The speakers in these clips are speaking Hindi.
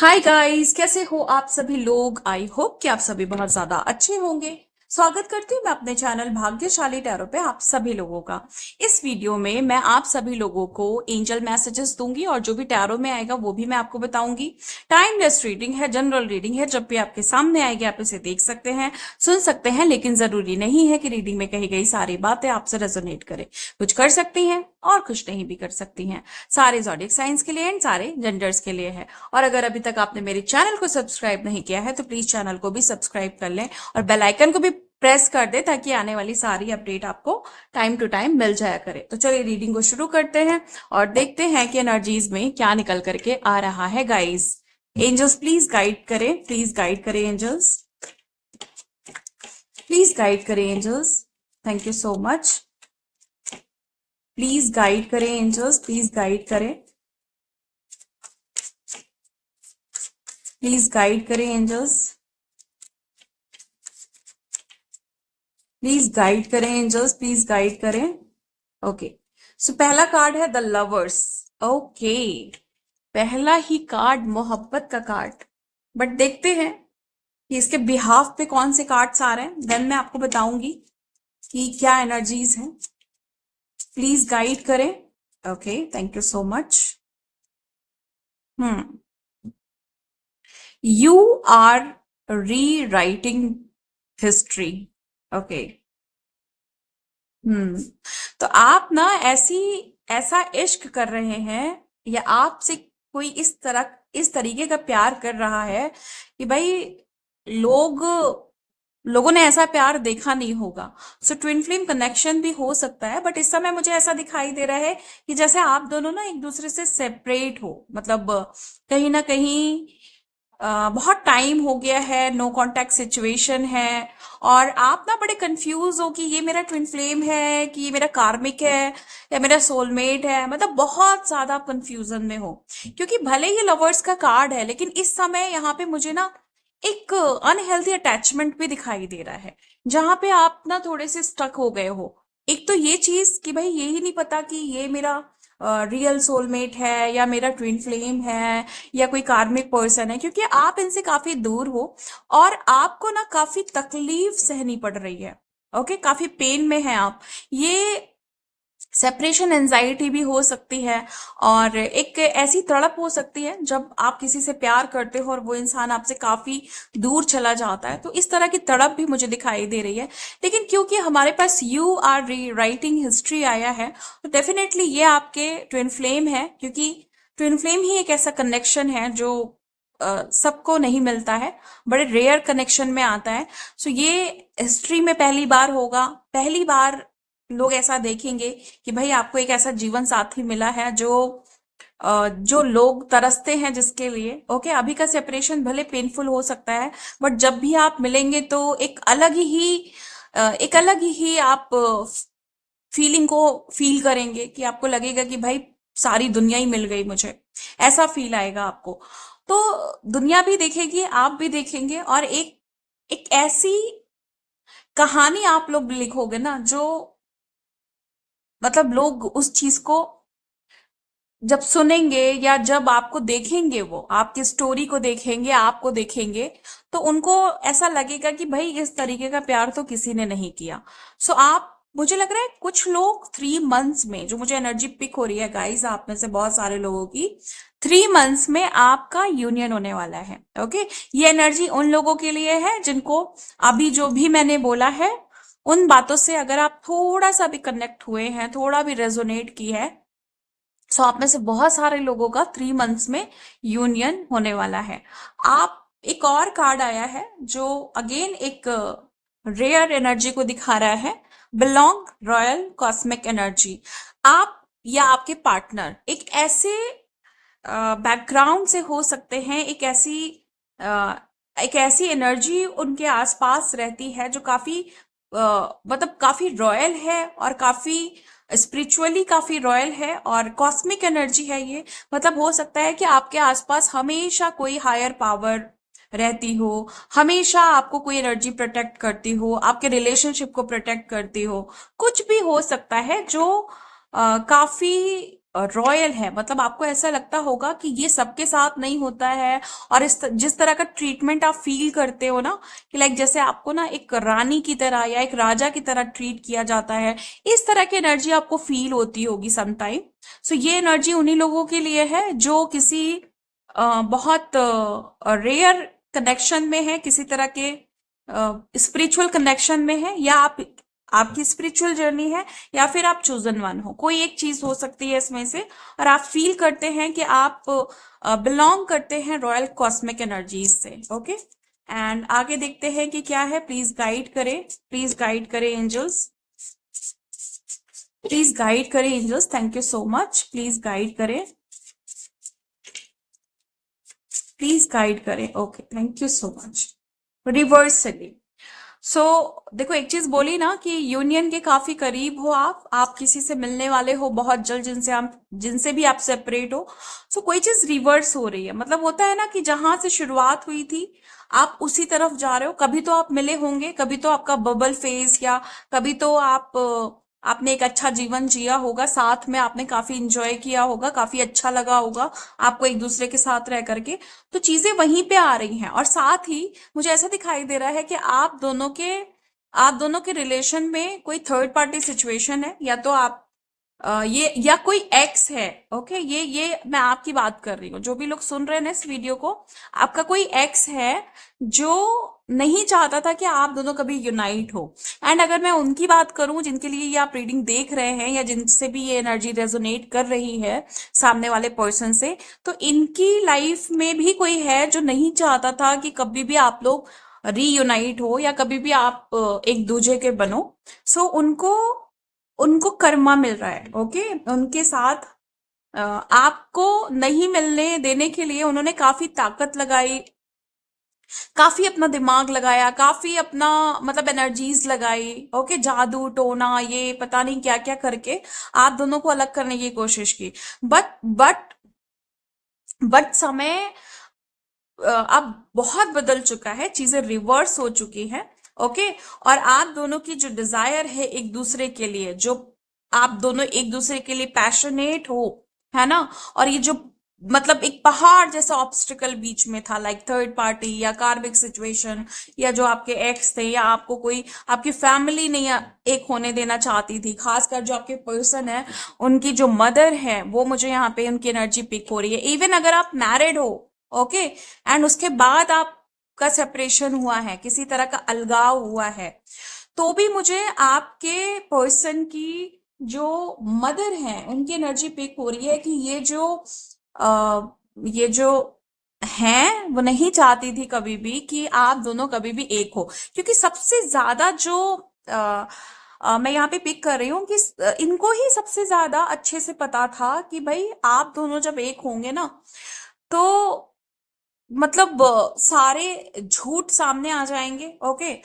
हाय गाइस, कैसे हो आप सभी लोग। आई होप कि आप सभी बहुत ज्यादा अच्छे होंगे। स्वागत करती हूँ मैं अपने चैनल भाग्यशाली टैरो पे आप सभी लोगों का। इस वीडियो में मैं आप सभी लोगों को एंजल मैसेजेस दूंगी और जो भी टैरो में आएगा वो भी मैं आपको बताऊंगी। टाइमलेस रीडिंग है, जनरल रीडिंग है, जब भी आपके सामने आएगी आप इसे देख सकते हैं, सुन सकते हैं, लेकिन जरूरी नहीं है कि रीडिंग में कही गई सारी बातें आपसे रेजोनेट करें। कुछ कर सकती हैं और कुछ नहीं भी कर सकती हैं। सारे ज़ोडिएक साइंस के लिए एंड सारे जेंडर्स के लिए है। और अगर अभी तक आपने मेरे चैनल को सब्सक्राइब नहीं किया है तो प्लीज चैनल को भी सब्सक्राइब कर लें और बेल आइकन को भी प्रेस कर दे ताकि आने वाली सारी अपडेट आपको टाइम टू टाइम मिल जाया करे। तो चलिए रीडिंग को शुरू करते हैं और देखते हैं कि एनर्जीज में क्या निकल करके आ रहा है गाइस। एंजल्स प्लीज गाइड करें, प्लीज गाइड करें एंजल्स, प्लीज गाइड करें angels. Thank you so much. Please guide करें एंजल्स, प्लीज गाइड करें, प्लीज गाइड करें एंजल्स, प्लीज गाइड करें एंजल्स, प्लीज गाइड करें। ओके, सो पहला कार्ड है द लवर्स। ओके, पहला ही कार्ड मोहब्बत का कार्ड। बट देखते हैं कि इसके बिहाफ पे कौन से कार्ड्स आ रहे हैं, देन मैं आपको बताऊंगी कि क्या एनर्जीज हैं। प्लीज गाइड करें। Okay, thank you so much. Hmm, you are rewriting history. Okay, तो आप ना ऐसा इश्क कर रहे हैं या आपसे कोई इस तरीके का प्यार कर रहा है कि भाई लोग लोगों ने ऐसा प्यार देखा नहीं होगा। सो ट्विन फ्लेम कनेक्शन भी हो सकता है, बट इस समय मुझे ऐसा दिखाई दे रहा है कि जैसे आप दोनों ना एक दूसरे से सेपरेट हो, मतलब कहीं ना कहीं बहुत टाइम हो गया है, नो कांटेक्ट सिचुएशन है और आप ना बड़े कंफ्यूज हो कि ये मेरा ट्विन फ्लेम है कि ये मेरा कार्मिक है या मेरा सोलमेट है। मतलब बहुत ज्यादा कंफ्यूजन में हो, क्योंकि भले ही लवर्स का कार्ड है लेकिन इस समय यहाँ पे मुझे ना एक अनहेल्थी अटैचमेंट भी दिखाई दे रहा है, जहां पे आप ना थोड़े से स्टक हो गए हो। एक तो ये चीज कि भाई ये ही नहीं पता कि ये मेरा रियल सोलमेट है या मेरा ट्विन फ्लेम है या कोई कार्मिक पर्सन है, क्योंकि आप इनसे काफी दूर हो और आपको ना काफी तकलीफ सहनी पड़ रही है। ओके, काफी पेन में है आप। ये सेपरेशन एंजाइटी भी हो सकती है और एक ऐसी तड़प हो सकती है जब आप किसी से प्यार करते हो और वो इंसान आपसे काफी दूर चला जाता है, तो इस तरह की तड़प भी मुझे दिखाई दे रही है। लेकिन क्योंकि हमारे पास you are rewriting history आया है तो डेफिनेटली ये आपके ट्विन फ्लेम है, क्योंकि ट्विन फ्लेम ही एक ऐसा कनेक्शन है जो सबको नहीं मिलता है, बड़े रेयर कनेक्शन में आता है। सो ये हिस्ट्री में पहली बार होगा, पहली बार लोग ऐसा देखेंगे कि भाई आपको एक ऐसा जीवन साथी मिला है जो लोग तरसते हैं जिसके लिए। ओके, अभी का सेपरेशन भले पेनफुल हो सकता है, बट जब भी आप मिलेंगे तो एक अलग ही आप फीलिंग को फील करेंगे कि आपको लगेगा कि भाई सारी दुनिया ही मिल गई मुझे, ऐसा फील आएगा आपको। तो दुनिया भी देखेगी, आप भी देखेंगे और एक एक ऐसी कहानी आप लोग लिखोगे ना जो, मतलब लोग उस चीज को जब सुनेंगे या जब आपको देखेंगे, वो आपकी स्टोरी को देखेंगे, आपको देखेंगे, तो उनको ऐसा लगेगा कि भाई इस तरीके का प्यार तो किसी ने नहीं किया। सो आप, मुझे लग रहा है कुछ लोग 3 मंथ्स में, जो मुझे एनर्जी पिक हो रही है गाइस आप में से बहुत सारे लोगों की, 3 मंथ्स में आपका यूनियन होने वाला है। ओके, ये एनर्जी उन लोगों के लिए है जिनको अभी जो भी मैंने बोला है उन बातों से अगर आप थोड़ा सा भी कनेक्ट हुए हैं, थोड़ा भी रेजोनेट की है, सो आप में से बहुत सारे लोगों का 3 मंथ्स में यूनियन होने वाला है। आप, एक और कार्ड आया है जो अगेन एक रेयर एनर्जी को दिखा रहा है, बिलोंग रॉयल कॉस्मिक एनर्जी। आप या आपके पार्टनर एक ऐसे बैकग्राउंड से हो सकते हैं, अ, एक ऐसी एनर्जी उनके आसपास रहती है जो काफी मतलब काफी रॉयल है और काफी स्पिरिचुअली काफी रॉयल है और कॉस्मिक एनर्जी है ये। मतलब हो सकता है कि आपके आसपास हमेशा कोई हायर पावर रहती हो, हमेशा आपको कोई एनर्जी प्रोटेक्ट करती हो, आपके रिलेशनशिप को प्रोटेक्ट करती हो। कुछ भी हो सकता है जो काफी रॉयल है, मतलब आपको ऐसा लगता होगा कि ये सबके साथ नहीं होता है। और जिस तरह का ट्रीटमेंट आप फील करते हो ना, कि लाइक जैसे आपको ना एक रानी की तरह या एक राजा की तरह ट्रीट किया जाता है, इस तरह की एनर्जी आपको फील होती होगी समटाइम। सो ये एनर्जी उन्हीं लोगों के लिए है जो किसी बहुत रेयर कनेक्शन में है, किसी तरह के स्पिरिचुअल कनेक्शन में है, या आपकी स्पिरिचुअल जर्नी है, या फिर आप चोजन वन हो, कोई एक चीज हो सकती है इसमें से। और आप फील करते हैं कि आप बिलोंग करते हैं रॉयल कॉस्मिक एनर्जीज से। ओके, एंड आगे देखते हैं कि क्या है। प्लीज गाइड करें, प्लीज गाइड करें एंजल्स, प्लीज गाइड करें angels, thank you so much, please guide करें, प्लीज गाइड करें। Okay, thank you so much. Reversely, so देखो, एक चीज बोली ना कि यूनियन के काफी करीब हो आप किसी से मिलने वाले हो बहुत जल्द, जिनसे भी आप सेपरेट हो। सो कोई चीज रिवर्स हो रही है, मतलब होता है ना कि जहां से शुरुआत हुई थी आप उसी तरफ जा रहे हो। कभी तो आप मिले होंगे, कभी तो आपका बबल फेज, या कभी तो आपने एक अच्छा जीवन जिया होगा, साथ में आपने काफी इंजॉय किया होगा, काफी अच्छा लगा होगा आपको एक दूसरे के साथ रह करके। तो चीजें वहीं पे आ रही हैं। और साथ ही मुझे ऐसा दिखाई दे रहा है कि आप दोनों के रिलेशन में कोई थर्ड पार्टी सिचुएशन है, या तो आप ये या कोई एक्स है। ओके, ये मैं आपकी बात कर रही हूँ, जो भी लोग सुन रहे हैं ना इस वीडियो को, आपका कोई एक्स है जो नहीं चाहता था कि आप दोनों कभी यूनाइट हो। एंड अगर मैं उनकी बात करूं जिनके लिए ये आप रीडिंग देख रहे हैं, या जिनसे भी ये एनर्जी रेजोनेट कर रही है सामने वाले पर्सन से, तो इनकी लाइफ में भी कोई है जो नहीं चाहता था कि कभी भी आप लोग रीयूनाइट हो, या कभी भी आप एक दूजे के बनो। सो उनको उनको कर्मा मिल रहा है। ओके, उनके साथ आपको नहीं मिलने देने के लिए उन्होंने काफी ताकत लगाई, काफी अपना दिमाग लगाया, काफी अपना मतलब एनर्जीज लगाई। ओके, जादू टोना ये पता नहीं क्या क्या करके आप दोनों को अलग करने की कोशिश की। बट बट बट समय अब बहुत बदल चुका है, चीजें रिवर्स हो चुकी हैं। ओके, और आप दोनों की जो डिजायर है एक दूसरे के लिए, जो आप दोनों एक दूसरे के लिए पैशनेट हो, है ना। और ये जो मतलब एक पहाड़ जैसा ऑब्स्टिकल बीच में था, लाइक थर्ड पार्टी या कार्मिक सिचुएशन, या जो आपके एक्स थे, या आपको कोई आपकी फैमिली नहीं एक होने देना चाहती थी, खासकर जो आपके पर्सन है उनकी जो मदर है, वो मुझे यहाँ पे उनकी एनर्जी पिक हो रही है। इवन अगर आप मैरिड हो, ओके, एंड उसके बाद आपका सेपरेशन हुआ है, किसी तरह का अलगाव हुआ है, तो भी मुझे आपके पर्सन की जो मदर है उनकी एनर्जी पिक हो रही है कि ये जो है वो नहीं चाहती थी कभी भी कि आप दोनों कभी भी एक हो। क्योंकि सबसे ज्यादा जो मैं यहाँ पे पिक कर रही हूँ कि इनको ही सबसे ज्यादा अच्छे से पता था कि भाई आप दोनों जब एक होंगे ना, तो मतलब सारे झूठ सामने आ जाएंगे। ओके,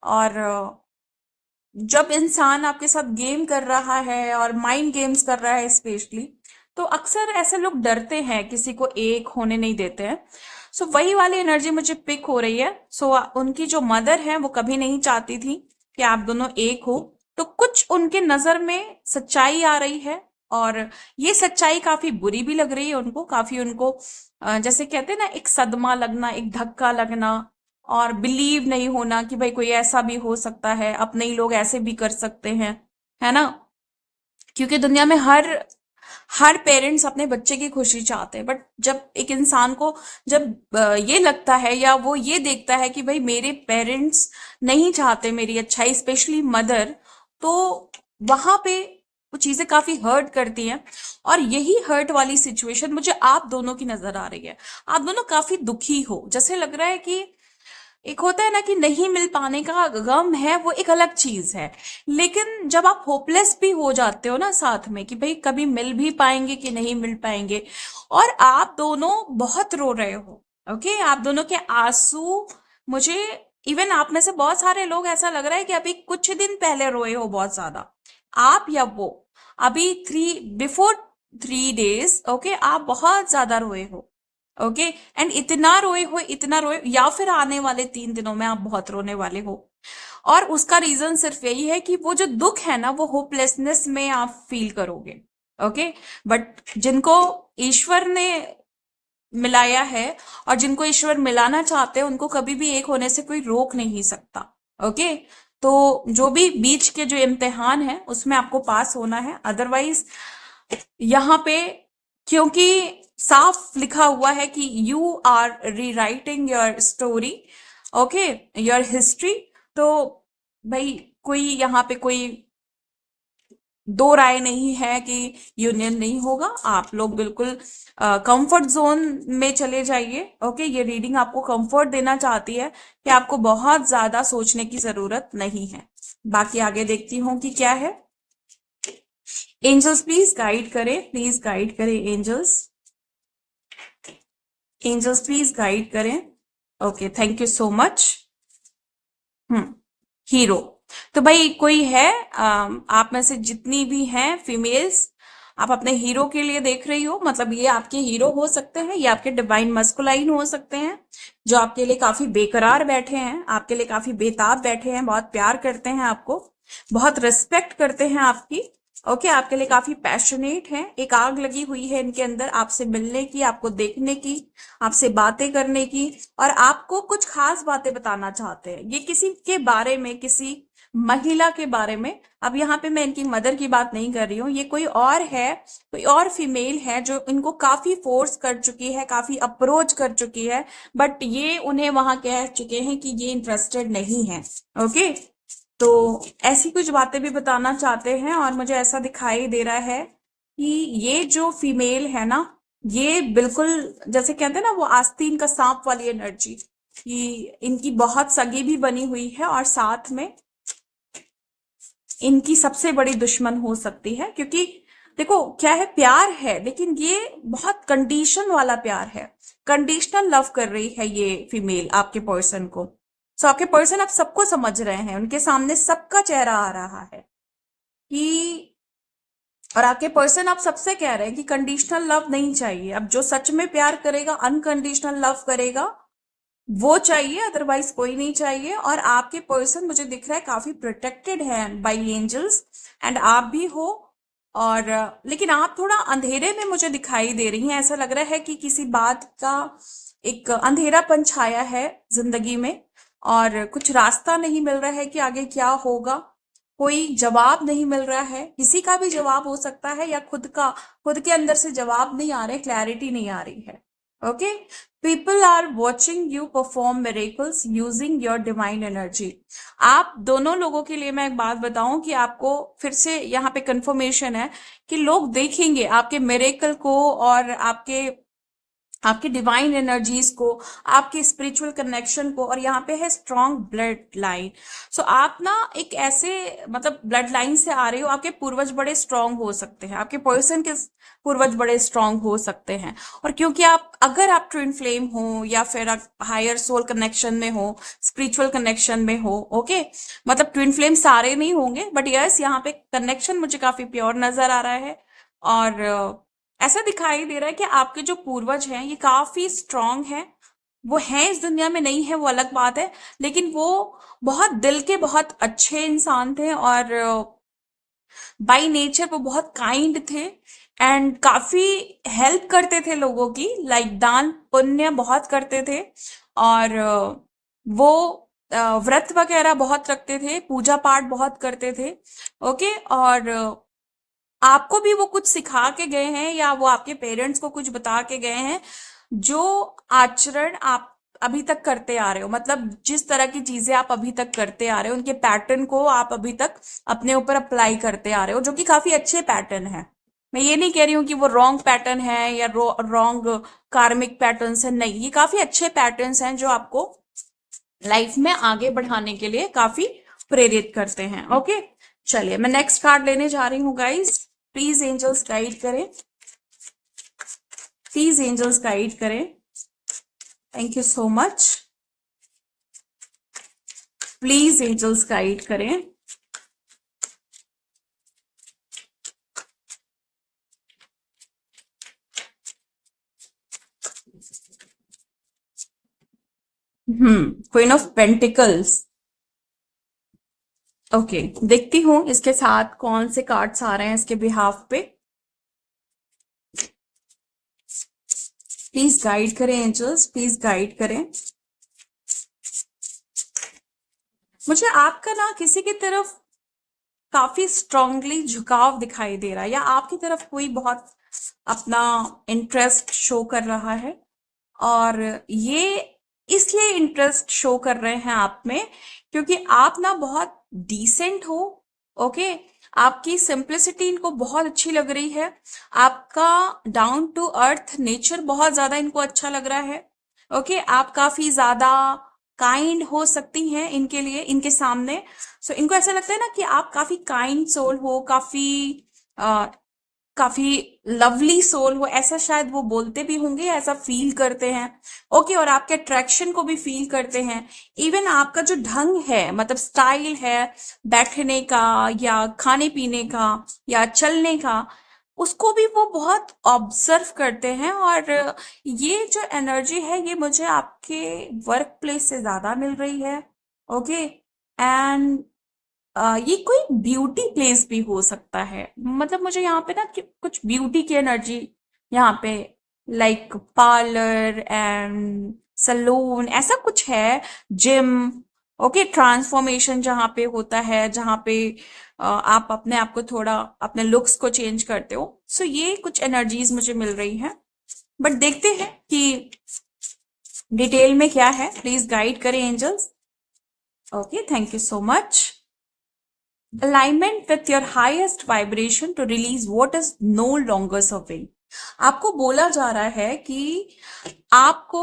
और जब इंसान आपके साथ गेम कर रहा है और माइंड गेम्स कर रहा है स्पेशली, तो अक्सर ऐसे लोग डरते हैं, किसी को एक होने नहीं देते हैं। सो वही वाली एनर्जी मुझे पिक हो रही है। सो उनकी जो मदर है वो कभी नहीं चाहती थी कि आप दोनों एक हो। तो कुछ उनके नजर में सच्चाई आ रही है, और ये सच्चाई काफी बुरी भी लग रही है उनको, काफी उनको जैसे कहते हैं ना, एक सदमा लगना, एक धक्का लगना, और बिलीव नहीं होना कि भाई कोई ऐसा भी हो सकता है, अपने ही लोग ऐसे भी कर सकते हैं, है ना। क्योंकि दुनिया में हर पेरेंट्स अपने बच्चे की खुशी चाहते हैं, बट जब एक इंसान को जब ये लगता है, या वो ये देखता है कि भाई मेरे पेरेंट्स नहीं चाहते मेरी अच्छाई, स्पेशली मदर, तो वहां पे वो चीजें काफी हर्ट करती हैं। और यही हर्ट वाली सिचुएशन मुझे आप दोनों की नजर आ रही है। आप दोनों काफी दुखी हो, जैसे लग रहा है कि एक होता है ना कि नहीं मिल पाने का गम है, वो एक अलग चीज है। लेकिन जब आप होपलेस भी हो जाते हो ना साथ में, कि भाई कभी मिल भी पाएंगे कि नहीं मिल पाएंगे, और आप दोनों बहुत रो रहे हो। ओके, आप दोनों के आंसू मुझे, इवन आप में से बहुत सारे लोग ऐसा लग रहा है कि अभी कुछ दिन पहले रोए हो बहुत ज्यादा, आप या वो, अभी बिफोर 3 days, ओके, आप बहुत ज्यादा रोए हो। ओके, एंड इतना रोए, या फिर आने वाले 3 दिनों में आप बहुत रोने वाले हो। और उसका रीजन सिर्फ यही है कि वो जो दुख है ना, वो होपलेसनेस में आप फील करोगे। ओके। बट जिनको ईश्वर ने मिलाया है और जिनको ईश्वर मिलाना चाहते हैं उनको कभी भी एक होने से कोई रोक नहीं सकता। ओके। तो जो भी बीच के जो इम्तिहान है उसमें आपको पास होना है, अदरवाइज यहाँ पे क्योंकि साफ लिखा हुआ है कि you are rewriting your story, okay, your history. तो भाई कोई यहाँ पे कोई दो राय नहीं है कि यूनियन नहीं होगा। आप लोग बिल्कुल कंफर्ट जोन में चले जाइए। ओके, ये रीडिंग आपको कंफर्ट देना चाहती है कि आपको बहुत ज्यादा सोचने की जरूरत नहीं है। बाकी आगे देखती हूँ कि क्या है। एंजल्स प्लीज गाइड करें, प्लीज गाइड करें एंजल्स। एंजल्स प्लीज गाइड करें। Okay, thank you so much. Hero. तो भाई कोई है, आप में से जितनी भी हैं फीमेल्स, आप अपने हीरो के लिए देख रही हो, मतलब ये आपके हीरो हो सकते हैं, ये आपके डिवाइन मस्कुलाइन हो सकते हैं, जो आपके लिए काफी बेकरार बैठे हैं, आपके लिए काफी बेताब बैठे हैं, बहुत प्यार करते हैं आपको, बहुत रिस्पेक्ट करते हैं आपकी। ओके, आपके लिए काफी पैशनेट हैं, एक आग लगी हुई है इनके अंदर आपसे मिलने की, आपको देखने की, आपसे बातें करने की, और आपको कुछ खास बातें बताना चाहते हैं। ये किसी के बारे में, किसी महिला के बारे में, अब यहाँ पे मैं इनकी मदर की बात नहीं कर रही हूँ, ये कोई और है, कोई और फीमेल है जो इनको काफी फोर्स कर चुकी है, काफी अप्रोच कर चुकी है, बट ये उन्हें वहां कह चुके हैं कि ये इंटरेस्टेड नहीं है। ओके, तो ऐसी कुछ बातें भी बताना चाहते हैं, और मुझे ऐसा दिखाई दे रहा है कि ये जो फीमेल है ना, ये बिल्कुल जैसे कहते हैं ना वो आस्तीन का सांप वाली एनर्जी, कि इनकी बहुत सगी भी बनी हुई है और साथ में इनकी सबसे बड़ी दुश्मन हो सकती है। क्योंकि देखो क्या है, प्यार है लेकिन ये बहुत कंडीशन वाला प्यार है, कंडीशनल लव कर रही है ये फीमेल आपके पर्सन को। सो आपके पर्सन आप सबको समझ रहे हैं, उनके सामने सबका चेहरा आ रहा है कि, और आपके पर्सन आप सबसे कह रहे हैं कि कंडीशनल लव नहीं चाहिए। अब जो सच में प्यार करेगा, अनकंडीशनल लव करेगा, वो चाहिए, अदरवाइज कोई नहीं चाहिए। और आपके पर्सन मुझे दिख रहा है काफी प्रोटेक्टेड है बाय एंजल्स, एंड आप भी हो। और लेकिन आप थोड़ा अंधेरे में मुझे दिखाई दे रही हैं, ऐसा लग रहा है कि किसी बात का एक अंधेरापन छाया है जिंदगी में, और कुछ रास्ता नहीं मिल रहा है कि आगे क्या होगा, कोई जवाब नहीं मिल रहा है, किसी का भी जवाब हो सकता है, या खुद के अंदर से जवाब नहीं आ रहे, क्लैरिटी नहीं आ रही है। Okay, people are watching you perform miracles using your divine energy. आप दोनों लोगों के लिए मैं एक बात बताऊं कि आपको फिर से यहाँ पे कंफर्मेशन है कि लोग देखेंगे आपके मिरेकल को, और आपके आपकी डिवाइन एनर्जीज को, आपके स्पिरिचुअल कनेक्शन को, और यहाँ पे है स्ट्रॉन्ग ब्लड लाइन। सो आप ना एक ऐसे मतलब ब्लड लाइन से आ रहे हो, आपके पूर्वज बड़े स्ट्रांग हो सकते हैं, आपके पर्सन के पूर्वज बड़े स्ट्रांग हो सकते हैं। और क्योंकि आप, अगर आप ट्विन फ्लेम हो या फिर आप हायर सोल कनेक्शन में हो, स्पिरिचुअल कनेक्शन में हो, ओके, मतलब ट्विन फ्लेम सारे नहीं होंगे, बट यस यहाँ पे कनेक्शन मुझे काफी प्योर नजर आ रहा है। और ऐसा दिखाई दे रहा है कि आपके जो पूर्वज हैं ये काफी स्ट्रांग हैं। वो हैं इस दुनिया में, नहीं है वो अलग बात है, लेकिन वो बहुत दिल के बहुत अच्छे इंसान थे, और बाय नेचर वो बहुत काइंड थे, एंड काफी हेल्प करते थे लोगों की, लाइक दान पुण्य बहुत करते थे। और वो व्रत वगैरह बहुत रखते थे, पूजा पाठ बहुत करते थे। ओके, और आपको भी वो कुछ सिखा के गए हैं, या वो आपके पेरेंट्स को कुछ बता के गए हैं, जो आचरण आप अभी तक करते आ रहे हो, मतलब जिस तरह की चीजें आप अभी तक करते आ रहे हो, उनके पैटर्न को आप अभी तक अपने ऊपर अप्लाई करते आ रहे हो, जो कि काफी अच्छे पैटर्न है। मैं ये नहीं कह रही हूँ कि वो रॉन्ग पैटर्न है या रॉन्ग कार्मिक पैटर्न्स है, नहीं, ये काफी अच्छे पैटर्न्स हैं जो आपको लाइफ में आगे बढ़ाने के लिए काफी प्रेरित करते हैं। ओके, चलिए मैं नेक्स्ट कार्ड लेने जा रही हूँ गाइस। प्लीज एंजल्स गाइड करें, प्लीज एंजल्स गाइड करें। Thank you so much. Please angels guide करें। Queen of pentacles. ओके, देखती हूँ इसके साथ कौन से कार्ड्स आ रहे हैं इसके बिहाफ पे। प्लीज गाइड करें एंजल्स, प्लीज गाइड करें। मुझे आपका ना किसी की तरफ काफी स्ट्रांगली झुकाव दिखाई दे रहा है, या आपकी तरफ कोई बहुत अपना इंटरेस्ट शो कर रहा है, और ये इसलिए इंटरेस्ट शो कर रहे हैं आप में क्योंकि आप ना बहुत डिसेंट हो। ओके, आपकी सिंप्लिसिटी इनको बहुत अच्छी लग रही है, आपका डाउन टू अर्थ नेचर बहुत ज्यादा इनको अच्छा लग रहा है। ओके, आप काफी ज्यादा काइंड हो सकती हैं इनके लिए, इनके सामने। सो इनको ऐसा लगता है ना कि आप काफी काइंड सोल हो, काफी लवली सोल हो, ऐसा शायद वो बोलते भी होंगे, ऐसा फील करते हैं। ओके, और आपके अट्रैक्शन को भी फील करते हैं। इवन आपका जो ढंग है, मतलब स्टाइल है बैठने का या खाने पीने का या चलने का, उसको भी वो बहुत ऑब्जर्व करते हैं। और ये जो एनर्जी है ये मुझे आपके वर्क प्लेस से ज्यादा मिल रही है। ओके, एंड ये कोई ब्यूटी प्लेस भी हो सकता है, मतलब मुझे यहाँ पे ना कुछ ब्यूटी की एनर्जी यहाँ पे, लाइक पार्लर एंड सलून ऐसा कुछ है, जिम। ओके, ट्रांसफॉर्मेशन जहाँ पे होता है, जहाँ पे आप अपने आप को थोड़ा अपने लुक्स को चेंज करते हो। सो ये कुछ एनर्जीज मुझे मिल रही हैं, बट देखते हैं कि डिटेल में क्या है। प्लीज गाइड करें angels. Okay, thank you so much. Alignment with your highest vibration to release what is no longer serving। आपको बोला जा रहा है कि आपको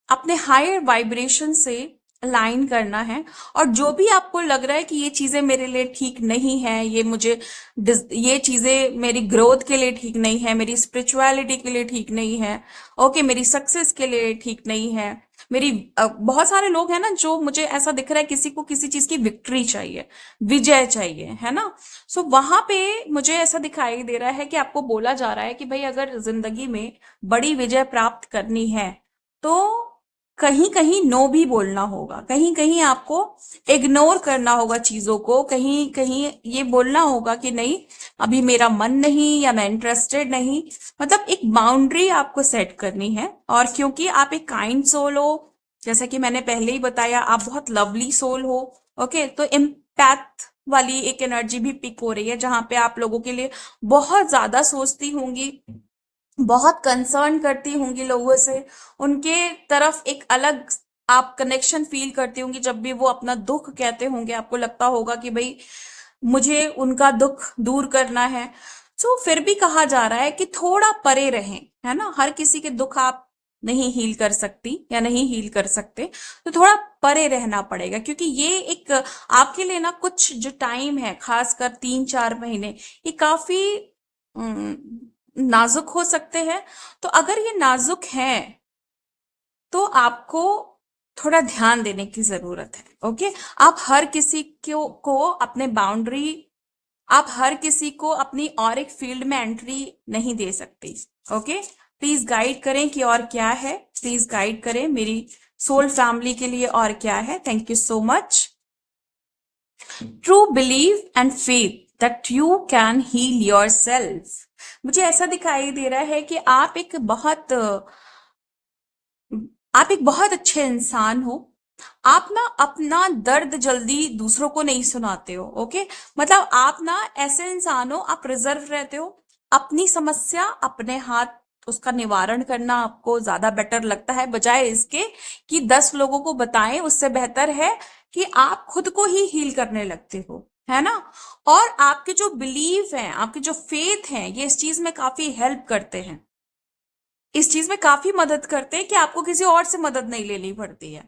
अपने हायर वाइब्रेशन से अलाइन करना है, और जो भी आपको लग रहा है कि ये चीजें मेरे लिए ठीक नहीं है, ये चीजें मेरी ग्रोथ के लिए ठीक नहीं है, मेरी स्पिरिचुअलिटी के लिए ठीक नहीं है, ओके, मेरी सक्सेस के लिए ठीक नहीं है, मेरी बहुत सारे लोग हैं ना, जो मुझे ऐसा दिख रहा है किसी को किसी चीज की विक्ट्री चाहिए, विजय चाहिए, है ना। सो वहां पे मुझे ऐसा दिखाई दे रहा है कि आपको बोला जा रहा है कि भाई अगर जिंदगी में बड़ी विजय प्राप्त करनी है तो कहीं कहीं नो भी बोलना होगा, कहीं कहीं आपको इग्नोर करना होगा चीजों को, कहीं कहीं ये बोलना होगा कि नहीं, अभी मेरा मन नहीं, या मैं इंटरेस्टेड नहीं। मतलब एक बाउंड्री आपको सेट करनी है। और क्योंकि आप एक काइंड सोल हो, जैसा कि मैंने पहले ही बताया, आप बहुत लवली सोल हो। ओके, तो एम्पैथ वाली एक एनर्जी भी पिक हो रही है, जहां पे आप लोगों के लिए बहुत ज्यादा सोचती होंगी, बहुत कंसर्न करती होंगी लोगों से, उनके तरफ एक अलग आप कनेक्शन फील करती होंगी। जब भी वो अपना दुख कहते होंगे, आपको लगता होगा कि भाई मुझे उनका दुख दूर करना है। तो फिर भी कहा जा रहा है कि थोड़ा परे रहें, है ना। हर किसी के दुख आप नहीं हील कर सकती या नहीं हील कर सकते, तो थोड़ा परे रहना पड़ेगा, क्योंकि ये एक आपके लिए ना कुछ जो टाइम है, खासकर 3-4 महीने, ये काफी नाजुक हो सकते हैं। तो अगर ये नाजुक हैं तो आपको थोड़ा ध्यान देने की जरूरत है। ओके, आप हर किसी को अपने बाउंड्री, आप हर किसी को अपनी और एक फील्ड में एंट्री नहीं दे सकती। ओके, प्लीज गाइड करें कि और क्या है, प्लीज गाइड करें मेरी सोल फैमिली के लिए और क्या है। Thank you so much. True believe and faith that you can heal yourself. मुझे ऐसा दिखाई दे रहा है कि आप एक बहुत अच्छे इंसान हो। आप ना अपना दर्द जल्दी दूसरों को नहीं सुनाते हो। ओके, मतलब आप ना ऐसे इंसान हो, आप रिजर्व रहते हो, अपनी समस्या अपने हाथ उसका निवारण करना आपको ज्यादा बेटर लगता है, बजाय इसके कि 10 लोगों को बताएं। उससे बेहतर है कि आप खुद को ही हील करने लगते हो, है ना। और आपके जो बिलीव हैं, आपके जो फेथ हैं, ये इस चीज में काफी हेल्प करते हैं, इस चीज में काफी मदद करते हैं कि आपको किसी और से मदद नहीं लेनी पड़ती है।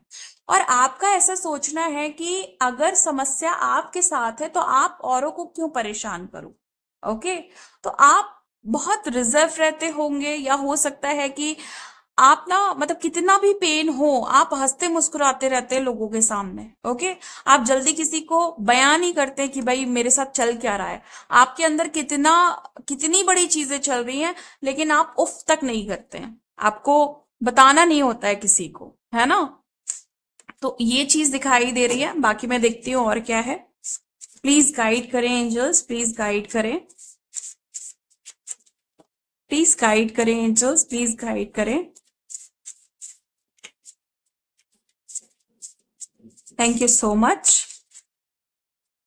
और आपका ऐसा सोचना है कि अगर समस्या आपके साथ है तो आप औरों को क्यों परेशान करो। ओके, तो आप बहुत रिजर्व रहते होंगे, या हो सकता है कि आप ना, मतलब कितना भी पेन हो, आप हंसते मुस्कुराते रहते हैं लोगों के सामने। ओके, आप जल्दी किसी को बयान नहीं करते कि भाई मेरे साथ चल क्या रहा है, आपके अंदर कितनी बड़ी चीजें चल रही हैं, लेकिन आप उफ तक नहीं करते हैं, आपको बताना नहीं होता है किसी को, है ना। तो ये चीज दिखाई दे रही है। बाकी मैं देखती हूँ और क्या है। प्लीज गाइड करें एंजल्स, प्लीज गाइड करें, प्लीज गाइड करें एंजल्स, प्लीज गाइड करें। Thank you so much.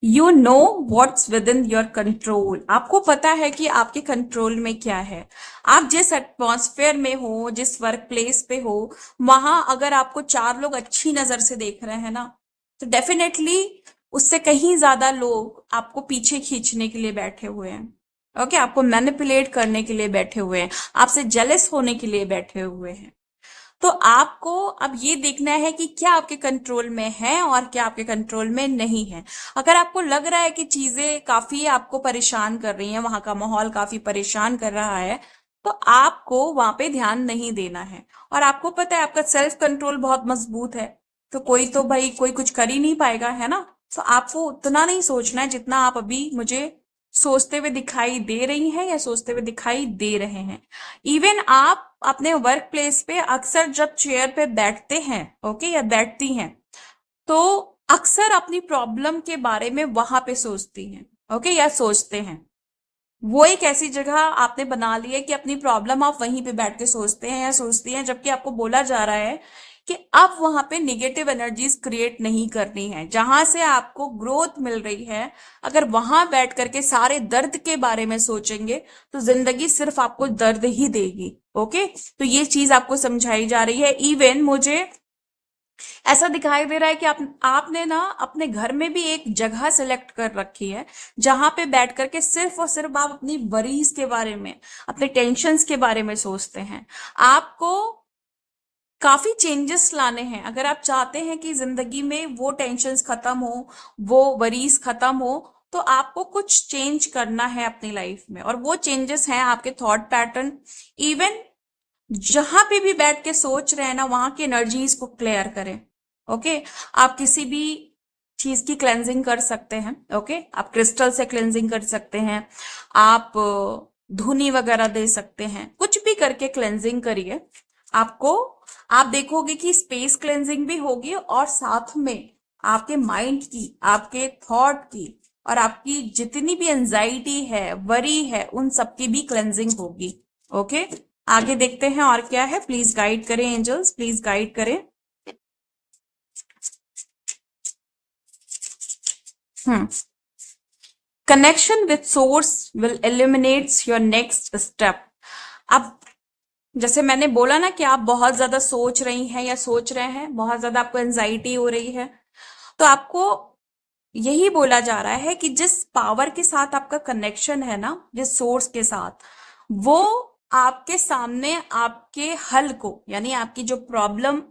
You know what's with in your control. आपको पता है कि आपके कंट्रोल में क्या है। आप जिस एटमॉस्फेयर में हो, जिस वर्क प्लेस पे हो, वहां अगर आपको चार लोग अच्छी नजर से देख रहे हैं ना, तो डेफिनेटली उससे कहीं ज्यादा लोग आपको पीछे खींचने के लिए बैठे हुए हैं। ओके, आपको मैनिपुलेट करने के लिए बैठे हुए हैं, आपसे जेलस होने के लिए बैठे हुए हैं। तो आपको अब ये देखना है कि क्या आपके कंट्रोल में है और क्या आपके कंट्रोल में नहीं है। अगर आपको लग रहा है कि चीजें काफी आपको परेशान कर रही हैं, वहां का माहौल काफी परेशान कर रहा है, तो आपको वहां पे ध्यान नहीं देना है। और आपको पता है आपका सेल्फ कंट्रोल बहुत मजबूत है, तो भाई कोई कुछ कर ही नहीं पाएगा, है ना। तो आपको उतना नहीं सोचना है जितना आप अभी मुझे सोचते हुए दिखाई दे रही हैं या सोचते हुए दिखाई दे रहे हैं। इवन आप अपने वर्क प्लेस पे अक्सर जब चेयर पे बैठते हैं, ओके, या बैठती हैं, तो अक्सर अपनी प्रॉब्लम के बारे में वहां पे सोचती हैं, ओके, या सोचते हैं। वो एक ऐसी जगह आपने बना ली है कि अपनी प्रॉब्लम आप वहीं पे बैठ के सोचते हैं या सोचती हैं, जबकि आपको बोला जा रहा है कि अब वहां पे निगेटिव एनर्जीज क्रिएट नहीं करनी है। जहां से आपको ग्रोथ मिल रही है, अगर वहां बैठ करके सारे दर्द के बारे में सोचेंगे, तो जिंदगी सिर्फ आपको दर्द ही देगी। ओके, तो ये चीज आपको समझाई जा रही है। इवन मुझे ऐसा दिखाई दे रहा है कि आपने ना अपने घर में भी एक जगह सिलेक्ट कर रखी है, जहां पे बैठ करके सिर्फ और सिर्फ आप अपनी वरीज के बारे में, अपने टेंशन्स के बारे में सोचते हैं। आपको काफी चेंजेस लाने हैं। अगर आप चाहते हैं कि जिंदगी में वो टेंशन्स खत्म हो, वो वरीज खत्म हो, तो आपको कुछ चेंज करना है अपनी लाइफ में। और वो चेंजेस हैं आपके थॉट पैटर्न। इवन जहां पे भी बैठ के सोच रहे हैं ना, वहां की एनर्जीज को क्लियर करें। ओके, आप किसी भी चीज की क्लेंजिंग कर सकते हैं। ओके, आप क्रिस्टल से क्लेंजिंग कर सकते हैं, आप धुनी वगैरह दे सकते हैं, कुछ भी करके क्लेंजिंग करिए। आपको, आप देखोगे कि स्पेस क्लेंजिंग भी होगी और साथ में आपके माइंड की, आपके थॉट की, और आपकी जितनी भी एंजाइटी है, वरी है, उन सबकी भी क्लेंजिंग होगी। ओके, आगे देखते हैं और क्या है। प्लीज गाइड करें एंजल्स, प्लीज गाइड करें। Connection with source will eliminates your next step. अब जैसे मैंने बोला ना कि आप बहुत ज्यादा सोच रही हैं या सोच रहे हैं, बहुत ज्यादा आपको एंजाइटी हो रही है, तो आपको यही बोला जा रहा है कि जिस पावर के साथ आपका कनेक्शन है ना, जिस सोर्स के साथ, वो आपके सामने आपके हल को, यानी आपकी जो प्रॉब्लम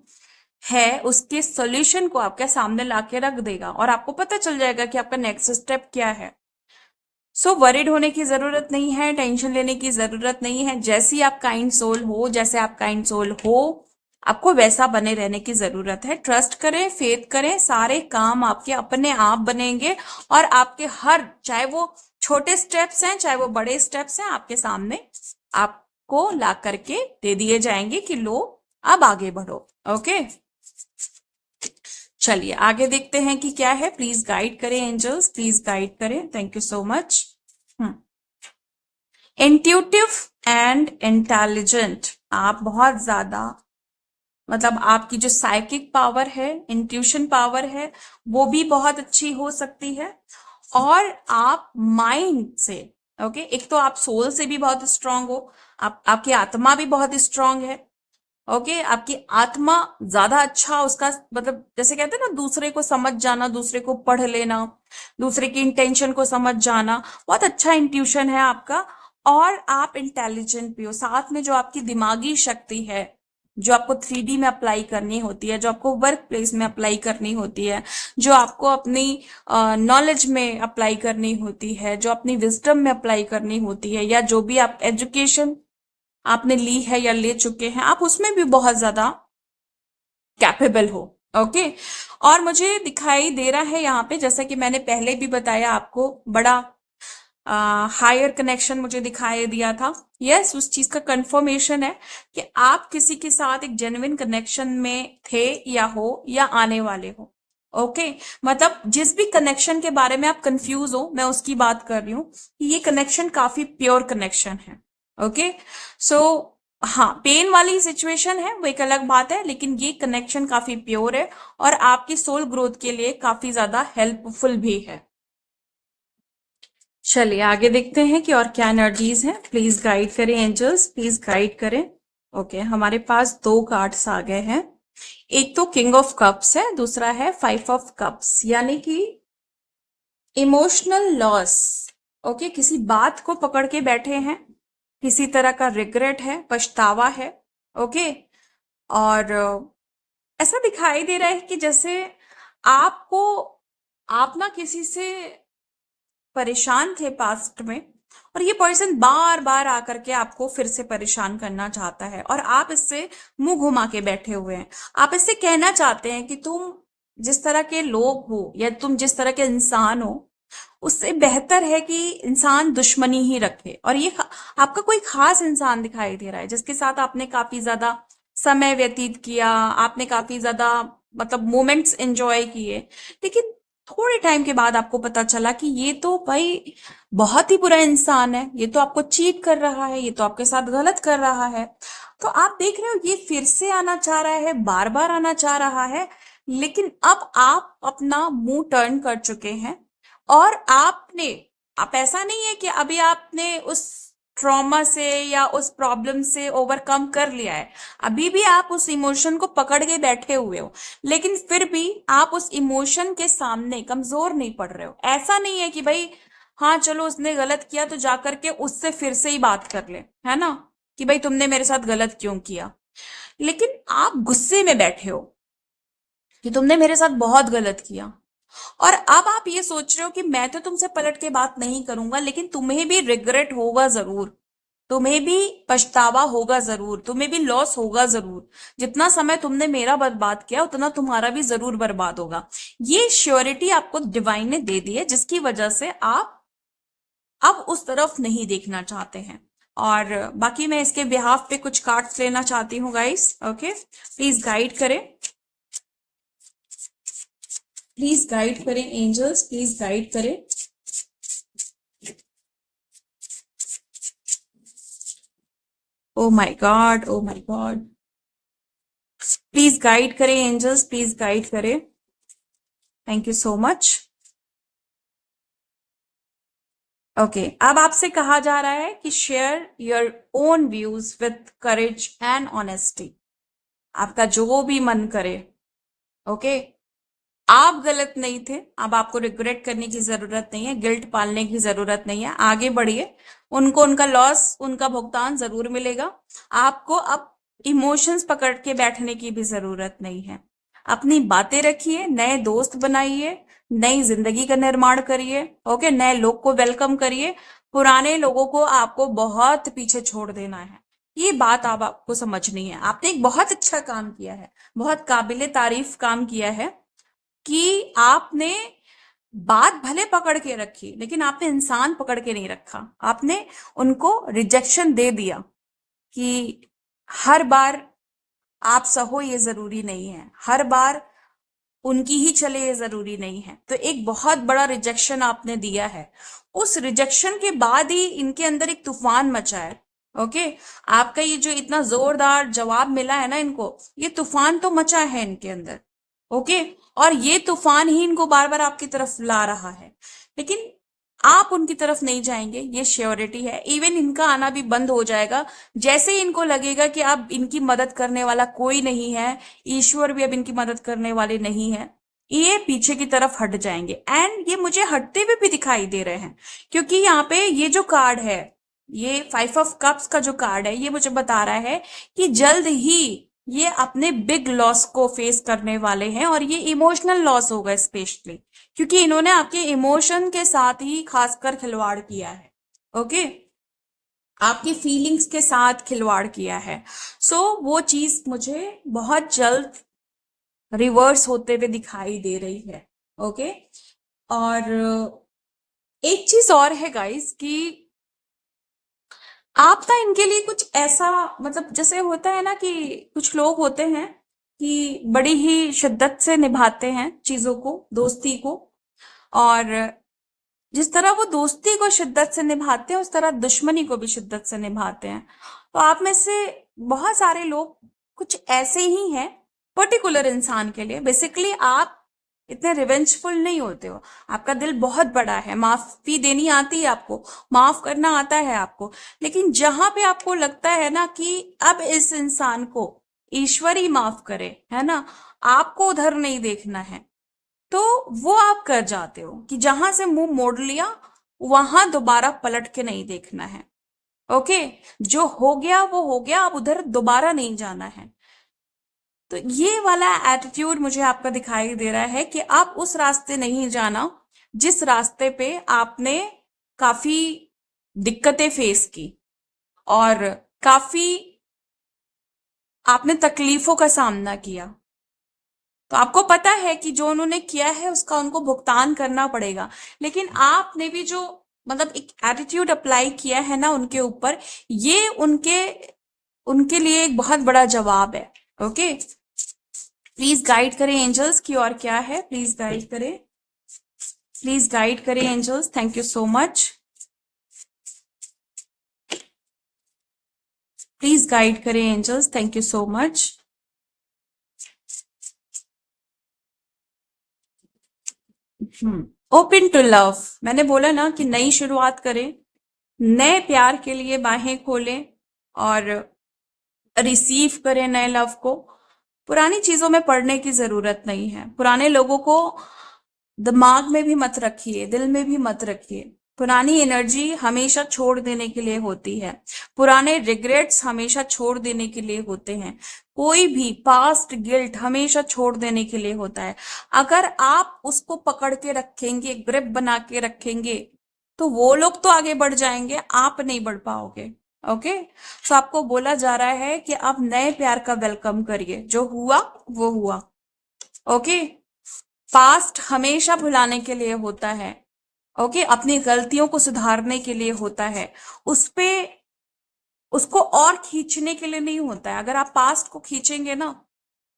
है उसके सॉल्यूशन को आपके सामने लाके रख देगा, और आपको पता चल जाएगा कि आपका नेक्स्ट स्टेप क्या है। सो वरिड होने की जरूरत नहीं है, टेंशन लेने की जरूरत नहीं है। जैसी आप काइंड सोल हो, जैसे आप काइंड सोल हो, आपको वैसा बने रहने की जरूरत है। ट्रस्ट करें, फेथ करें, सारे काम आपके अपने आप बनेंगे। और आपके हर, चाहे वो छोटे स्टेप्स हैं चाहे वो बड़े स्टेप्स हैं, आपके सामने आपको ला करके दे दिए जाएंगे कि लो अब आगे बढ़ो। ओके, चलिए आगे देखते हैं कि क्या है। प्लीज गाइड करें एंजल्स, प्लीज गाइड करें। Thank you so much. Intuitive and intelligent. आप बहुत ज्यादा, मतलब आपकी जो साइकिक पावर है, इंट्यूशन पावर है, वो भी बहुत अच्छी हो सकती है। और आप माइंड से, ओके, एक तो आप सोल से भी बहुत स्ट्रांग हो, आपकी आत्मा भी बहुत स्ट्रांग है। ओके, आपकी आत्मा ज्यादा अच्छा, उसका मतलब जैसे कहते हैं ना, दूसरे को समझ जाना, दूसरे को पढ़ लेना, दूसरे की इंटेंशन को समझ जाना, बहुत अच्छा इंट्यूशन है आपका। और आप इंटेलिजेंट भी हो। साथ में जो आपकी दिमागी शक्ति है, जो आपको 3D में अप्लाई करनी होती है, जो आपको वर्क प्लेस में अप्लाई करनी होती है, जो आपको अपनी नॉलेज में अप्लाई करनी होती है, जो अपनी विजडम में अप्लाई करनी होती है, या जो भी आप एजुकेशन आपने ली है या ले चुके हैं, आप उसमें भी बहुत ज्यादा कैपेबल हो। ओके, और मुझे दिखाई दे रहा है यहाँ पे, जैसा कि मैंने पहले भी बताया आपको, बड़ा हायर कनेक्शन मुझे दिखाई दिया था। यस, उस चीज का कंफर्मेशन है कि आप किसी के साथ एक जेन्युइन कनेक्शन में थे या हो या आने वाले हो। ओके, मतलब जिस भी कनेक्शन के बारे में आप कंफ्यूज हो, मैं उसकी बात कर रही हूँ कि ये कनेक्शन काफी प्योर कनेक्शन है। ओके, सो हाँ, पेन वाली सिचुएशन है वो एक अलग बात है, लेकिन ये कनेक्शन काफी प्योर है और आपकी सोल ग्रोथ के लिए काफी ज्यादा हेल्पफुल भी है। चलिए आगे देखते हैं कि और क्या एनर्जीज हैं। प्लीज गाइड करें एंजल्स, प्लीज गाइड करें। ओके, हमारे पास दो कार्ड्स आ गए हैं। एक तो किंग ऑफ कप्स है, दूसरा है फाइव ऑफ कप्स, यानी कि इमोशनल लॉस। ओके, किसी बात को पकड़ के बैठे हैं, किसी तरह का रिग्रेट है, पछतावा है। ओके, और ऐसा दिखाई दे रहा है कि जैसे आपको आप ना किसी से परेशान थे पास्ट में, और ये पर्सन बार बार आकर के आपको फिर से परेशान करना चाहता है और आप इससे मुंह घुमा के बैठे हुए हैं। आप इससे कहना चाहते हैं कि तुम जिस तरह के लोग हो या तुम जिस तरह के इंसान हो, उससे बेहतर है कि इंसान दुश्मनी ही रखे। और ये आपका कोई खास इंसान दिखाई दे रहा है जिसके साथ आपने काफी ज्यादा समय व्यतीत किया, आपने काफी ज्यादा मतलब मोमेंट्स एंजॉय किए, लेकिन थोड़े टाइम के बाद आपको पता चला कि ये तो भाई बहुत ही बुरा इंसान है, ये तो आपको चीट कर रहा है, ये तो आपके साथ गलत कर रहा है। तो आप देख रहे हो ये फिर से आना चाह रहा है, बार बार आना चाह रहा है, लेकिन अब आप अपना मुंह टर्न कर चुके हैं। और आपने, आप ऐसा नहीं है कि अभी आपने उस ट्रॉमा से या उस प्रॉब्लम से ओवरकम कर लिया है, अभी भी आप उस इमोशन को पकड़ के बैठे हुए हो, लेकिन फिर भी आप उस इमोशन के सामने कमजोर नहीं पड़ रहे हो। ऐसा नहीं है कि भाई हाँ चलो उसने गलत किया तो जाकर के उससे फिर से ही बात कर ले, है ना, कि भाई तुमने मेरे साथ गलत क्यों किया, लेकिन आप गुस्से में बैठे हो कि तुमने मेरे साथ बहुत गलत किया। और अब आप ये सोच रहे हो कि मैं तो तुमसे पलट के बात नहीं करूंगा, लेकिन तुम्हें भी रिग्रेट होगा जरूर, तुम्हें भी पछतावा होगा जरूर, तुम्हें भी लॉस होगा जरूर। जितना समय तुमने मेरा बर्बाद किया उतना तुम्हारा भी जरूर बर्बाद होगा। ये श्योरिटी आपको डिवाइन ने दे दी है, जिसकी वजह से आप अब उस तरफ नहीं देखना चाहते हैं। और बाकी मैं इसके बिहाफ पे कुछ कार्ड्स लेना चाहती हूँ गाइस। ओके, प्लीज गाइड करें, प्लीज गाइड करें एंजल्स, प्लीज गाइड करें। Oh my God, oh my God, please guide करें एंजल्स, प्लीज गाइड करें। Thank you so much. Okay, अब आपसे कहा जा रहा है कि share your own views with courage and honesty. आपका जो भी मन करे। ओके, आप गलत नहीं थे, अब आपको रिग्रेट करने की जरूरत नहीं है, गिल्ट पालने की जरूरत नहीं है, आगे बढ़िए। उनको उनका लॉस, उनका भुगतान जरूर मिलेगा। आपको अब इमोशंस पकड़ के बैठने की भी जरूरत नहीं है। अपनी बातें रखिए, नए दोस्त बनाइए, नई जिंदगी का निर्माण करिए। ओके, नए लोग को वेलकम करिए, पुराने लोगों को आपको बहुत पीछे छोड़ देना है। ये बात अब आपको समझनी है। आपने एक बहुत अच्छा काम किया है, बहुत काबिले तारीफ काम किया है कि आपने बात भले पकड़ के रखी, लेकिन आपने इंसान पकड़ के नहीं रखा। आपने उनको रिजेक्शन दे दिया कि हर बार आप सहो ये जरूरी नहीं है, हर बार उनकी ही चले ये जरूरी नहीं है। तो एक बहुत बड़ा रिजेक्शन आपने दिया है। उस रिजेक्शन के बाद ही इनके अंदर एक तूफान मचा है। ओके, आपका ये जो इतना जोरदार जवाब मिला है ना इनको, ये तूफान तो मचा है इनके अंदर। ओके, और ये तूफान ही इनको बार बार आपकी तरफ ला रहा है, लेकिन आप उनकी तरफ नहीं जाएंगे, ये श्योरिटी है। इवन इनका आना भी बंद हो जाएगा जैसे ही इनको लगेगा कि अब इनकी मदद करने वाला कोई नहीं है, ईश्वर भी अब इनकी मदद करने वाले नहीं है, ये पीछे की तरफ हट जाएंगे। एंड ये मुझे हटते हुए भी दिखाई दे रहे हैं, क्योंकि यहाँ पे ये जो कार्ड है, ये फाइव ऑफ कप्स का जो कार्ड है, ये मुझे बता रहा है कि जल्द ही ये अपने बिग लॉस को फेस करने वाले हैं, और ये इमोशनल लॉस होगा स्पेशली, क्योंकि इन्होंने आपके इमोशन के साथ ही खासकर खिलवाड़ किया है। ओके, आपकी फीलिंग्स के साथ खिलवाड़ किया है। सो वो चीज मुझे बहुत जल्द रिवर्स होते हुए दिखाई दे रही है। ओके, और एक चीज और है गाइस कि आप ना इनके लिए कुछ ऐसा, मतलब जैसे होता है ना कि कुछ लोग होते हैं कि बड़ी ही शिद्दत से निभाते हैं चीजों को, दोस्ती को, और जिस तरह वो दोस्ती को शिद्दत से निभाते हैं उस तरह दुश्मनी को भी शिद्दत से निभाते हैं। तो आप में से बहुत सारे लोग कुछ ऐसे ही हैं पर्टिकुलर इंसान के लिए। बेसिकली आप इतने रिवेंजफुल नहीं होते हो, आपका दिल बहुत बड़ा है, माफी देनी आती है आपको, माफ करना आता है आपको। लेकिन जहां पे आपको लगता है ना कि अब इस इंसान को ईश्वर ही माफ करे, है ना, आपको उधर नहीं देखना है, तो वो आप कर जाते हो कि जहां से मुंह मोड़ लिया वहां दोबारा पलट के नहीं देखना है। ओके, जो हो गया वो हो गया, अब उधर दोबारा नहीं जाना है। तो ये वाला एटीट्यूड मुझे आपका दिखाई दे रहा है कि आप उस रास्ते नहीं जाना जिस रास्ते पे आपने काफी दिक्कतें फेस की और काफी आपने तकलीफों का सामना किया। तो आपको पता है कि जो उन्होंने किया है उसका उनको भुगतान करना पड़ेगा। लेकिन आपने भी जो मतलब एक एटीट्यूड अप्लाई किया है ना उनके ऊपर, ये उनके उनके लिए एक बहुत बड़ा जवाब है। ओके, प्लीज गाइड करें एंजल्स की, और क्या है, प्लीज गाइड करें, प्लीज गाइड करें angels, thank you so much. Please guide करें angels, thank you so much. Open to love, मैंने बोला ना कि नई शुरुआत करें, नए प्यार के लिए बाहें खोलें और रिसीव करें नए लव को। पुरानी चीजों में पड़ने की जरूरत नहीं है, पुराने लोगों को दिमाग में भी मत रखिए, दिल में भी मत रखिए। पुरानी एनर्जी हमेशा छोड़ देने के लिए होती है, पुराने रिग्रेट्स हमेशा छोड़ देने के लिए होते हैं, कोई भी पास्ट गिल्ट हमेशा छोड़ देने के लिए होता है। अगर आप उसको पकड़ के रखेंगे, ग्रिप बना के रखेंगे, तो वो लोग तो आगे बढ़ जाएंगे, आप नहीं बढ़ पाओगे। ओके, तो आपको बोला जा रहा है कि आप नए प्यार का वेलकम करिए, जो हुआ वो हुआ। ओके, पास्ट हमेशा भुलाने के लिए होता है। ओके, अपनी गलतियों को सुधारने के लिए होता है, उस पे उसको और खींचने के लिए नहीं होता है। अगर आप पास्ट को खींचेंगे ना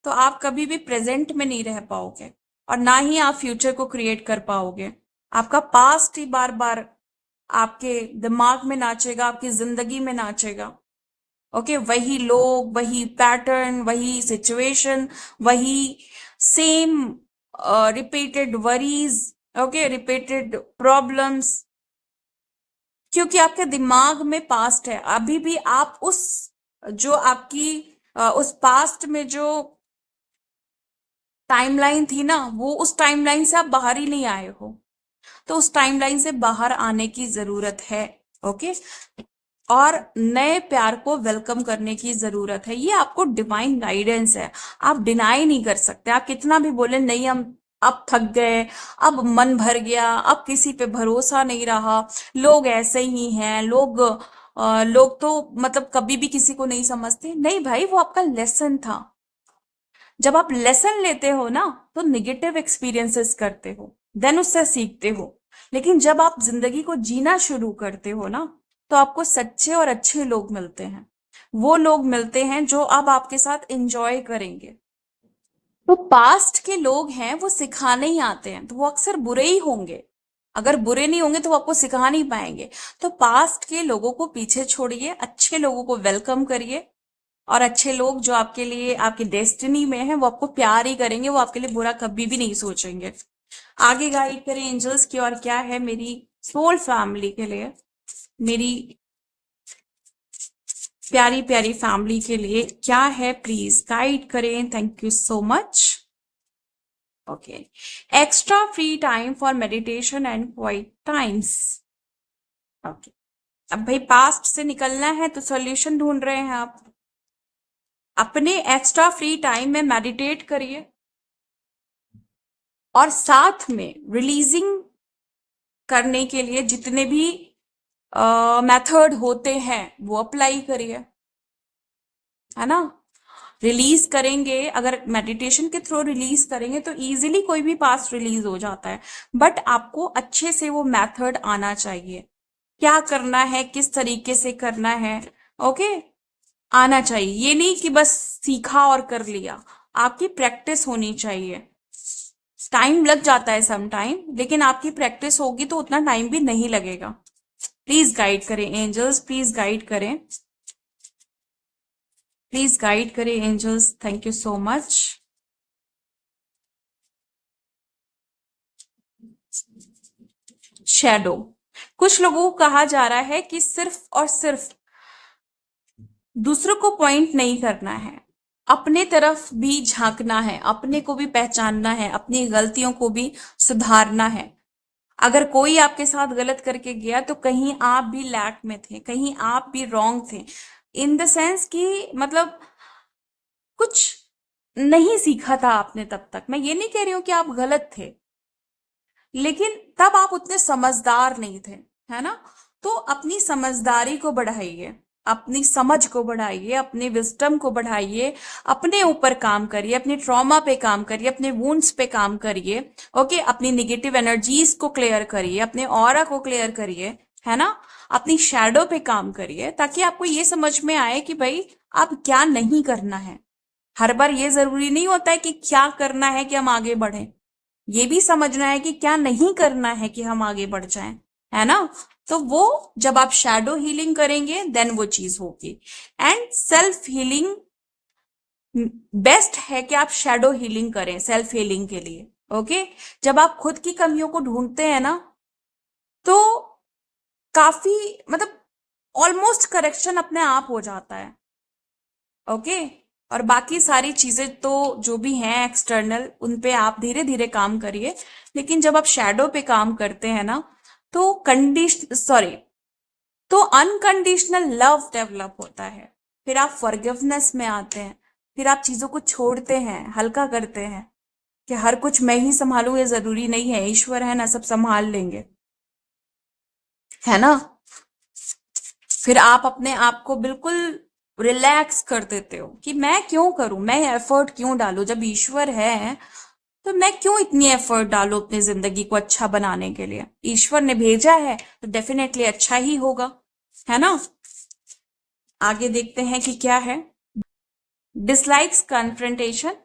तो आप कभी भी प्रेजेंट में नहीं रह पाओगे और ना ही आप फ्यूचर को क्रिएट कर पाओगे। आपका पास्ट ही बार बार आपके दिमाग में नाचेगा, आपकी जिंदगी में नाचेगा। ओके, वही लोग, वही पैटर्न, वही सिचुएशन, वही same repeated worries, okay, repeated problems, क्योंकि आपके दिमाग में पास्ट है। अभी भी आप उस जो आपकी उस पास्ट में जो टाइमलाइन थी ना, वो उस टाइमलाइन से आप बाहर ही नहीं आए हो, तो उस टाइमलाइन से बाहर आने की जरूरत है। ओके, और नए प्यार को वेलकम करने की जरूरत है। ये आपको डिवाइन गाइडेंस है, आप डिनाई नहीं कर सकते। आप कितना भी बोले नहीं हम अब थक गए, अब मन भर गया, अब किसी पे भरोसा नहीं रहा, लोग ऐसे ही हैं, लोग तो मतलब कभी भी किसी को नहीं समझते। नहीं भाई, वो आपका लेसन था। जब आप लेसन लेते हो ना तो निगेटिव एक्सपीरियंसेस करते हो, देन उससे सीखते हो। लेकिन जब आप जिंदगी को जीना शुरू करते हो ना तो आपको सच्चे और अच्छे लोग मिलते हैं, वो लोग मिलते हैं जो अब आपके साथ एंजॉय करेंगे। तो पास्ट के लोग हैं वो सिखाने ही आते हैं, तो वो अक्सर बुरे ही होंगे। अगर बुरे नहीं होंगे तो वो आपको सिखा नहीं पाएंगे। तो पास्ट के लोगों को पीछे छोड़िए, अच्छे लोगों को वेलकम करिए, और अच्छे लोग जो आपके लिए आपकी डेस्टिनी में है वो आपको प्यार ही करेंगे, वो आपके लिए बुरा कभी भी नहीं सोचेंगे। आगे गाइड करें एंजल्स की, और क्या है मेरी सोल फैमिली के लिए, मेरी प्यारी प्यारी फैमिली के लिए क्या है, प्लीज गाइड करें, thank you so much. Okay, extra free time for meditation and quite times. Okay, अब भाई पास्ट से निकलना है तो सॉल्यूशन ढूंढ रहे हैं आप। अपने एक्स्ट्रा फ्री टाइम में मेडिटेट करिए और साथ में रिलीजिंग करने के लिए जितने भी मेथड होते हैं वो अप्लाई करिए, है ना। रिलीज करेंगे, अगर मेडिटेशन के थ्रू रिलीज करेंगे तो इजीली कोई भी पास्ट रिलीज हो जाता है, बट आपको अच्छे से वो मेथड आना चाहिए, क्या करना है, किस तरीके से करना है। ओके, आना चाहिए, ये नहीं कि बस सीखा और कर लिया, आपकी प्रैक्टिस होनी चाहिए। टाइम लग जाता है सम टाइम, लेकिन आपकी प्रैक्टिस होगी तो उतना टाइम भी नहीं लगेगा। प्लीज गाइड करें एंजल्स, प्लीज गाइड करें। प्लीज गाइड करें angels, thank you so much. Shadow, कुछ लोगों को कहा जा रहा है कि सिर्फ और सिर्फ दूसरों को पॉइंट नहीं करना है, अपने तरफ भी झांकना है, अपने को भी पहचानना है, अपनी गलतियों को भी सुधारना है। अगर कोई आपके साथ गलत करके गया तो कहीं आप भी लैक में थे, कहीं आप भी रॉन्ग थे, इन द सेंस कि मतलब कुछ नहीं सीखा था आपने तब तक। मैं ये नहीं कह रही हूं कि आप गलत थे, लेकिन तब आप उतने समझदार नहीं थे, है ना? तो अपनी समझदारी को बढ़ाइए, अपनी समझ को बढ़ाइए, अपनी विजडम को बढ़ाइए, अपने ऊपर काम करिए, अपने ट्रॉमा पे काम करिए, अपने वुंड्स पे काम करिए। ओके, अपनी निगेटिव एनर्जीज को क्लियर करिए, अपने ऑरा को क्लियर करिए, है ना? अपनी शैडो पे काम करिए, ताकि आपको ये समझ में आए कि भाई आप क्या नहीं करना है। हर बार ये जरूरी नहीं होता है कि क्या करना है कि हम आगे बढ़ें, ये भी समझना है कि क्या नहीं करना है कि हम आगे बढ़ जाएं, है ना? तो वो जब आप शैडो हीलिंग करेंगे देन वो चीज होगी। एंड सेल्फ हीलिंग बेस्ट है कि आप शैडो हीलिंग करें सेल्फ हीलिंग के लिए। ओके, जब आप खुद की कमियों को ढूंढते हैं ना, तो काफी मतलब ऑलमोस्ट करेक्शन अपने आप हो जाता है। ओके, और बाकी सारी चीजें तो जो भी हैं एक्सटर्नल, उन पे आप धीरे धीरे काम करिए। लेकिन जब आप शैडो पे काम करते हैं ना, तो कंडीशन सॉरी तो अनकंडीशनल लव डेवलप होता है। फिर आप फॉरगिवनेस में आते हैं, फिर आप चीजों को छोड़ते हैं, हल्का करते हैं कि हर कुछ मैं ही संभालूं, ये जरूरी नहीं है, ईश्वर है ना, सब संभाल लेंगे, है ना? फिर आप अपने आप को बिल्कुल रिलैक्स कर देते हो कि मैं क्यों करूं, मैं एफर्ट क्यों डालूं, जब ईश्वर है तो मैं क्यों इतनी एफर्ट डालूं अपनी जिंदगी को अच्छा बनाने के लिए। ईश्वर ने भेजा है तो डेफिनेटली अच्छा ही होगा, है ना? आगे देखते हैं कि क्या है। डिसलाइक्स कन्फ्रंटेशन,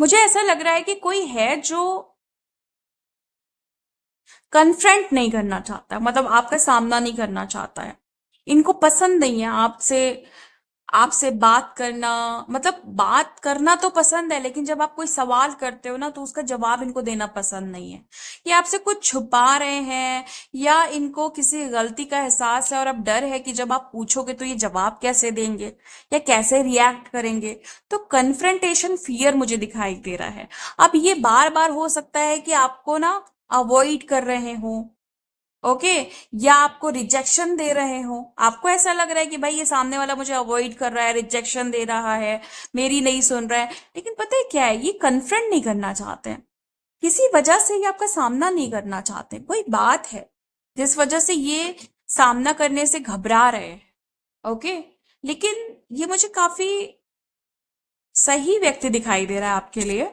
मुझे ऐसा लग रहा है कि कोई है जो कन्फ्रंट नहीं करना चाहता, मतलब आपका सामना नहीं करना चाहता है। इनको पसंद नहीं है आपसे आपसे बात करना, मतलब बात करना तो पसंद है, लेकिन जब आप कोई सवाल करते हो ना तो उसका जवाब इनको देना पसंद नहीं है। ये आपसे कुछ छुपा रहे हैं, या इनको किसी गलती का एहसास है और अब डर है कि जब आप पूछोगे तो ये जवाब कैसे देंगे या कैसे रिएक्ट करेंगे। तो कन्फ्रंटेशन फियर मुझे दिखाई दे रहा है। अब ये बार बार हो सकता है कि आपको ना अवॉइड कर रहे हो, ओके, या आपको रिजेक्शन दे रहे हो। आपको ऐसा लग रहा है कि भाई ये सामने वाला मुझे अवॉइड कर रहा है, रिजेक्शन दे रहा है, मेरी नहीं सुन रहा है, लेकिन पता है क्या है, ये कन्फ्रंट नहीं करना चाहते हैं। किसी वजह से ये आपका सामना नहीं करना चाहते, कोई बात है जिस वजह से ये सामना करने से घबरा रहे हैं। ओके, लेकिन ये मुझे काफी सही व्यक्ति दिखाई दे रहा है आपके लिए।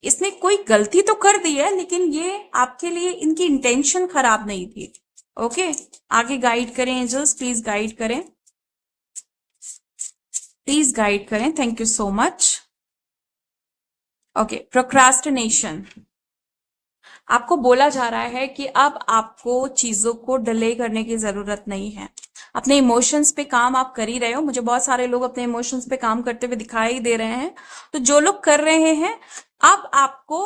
इसने कोई गलती तो कर दी है, लेकिन ये आपके लिए इनकी इंटेंशन खराब नहीं थी। ओके, आगे गाइड करें एंजल्स, प्लीज गाइड करें, प्लीज गाइड करें, thank you so much. Okay, procrastination, आपको बोला जा रहा है कि अब आपको चीजों को डिले करने की जरूरत नहीं है। अपने इमोशंस पे काम आप कर ही रहे हो, मुझे बहुत सारे लोग अपने इमोशंस पे काम करते हुए दिखाई दे रहे हैं। तो जो लोग कर रहे हैं, अब आपको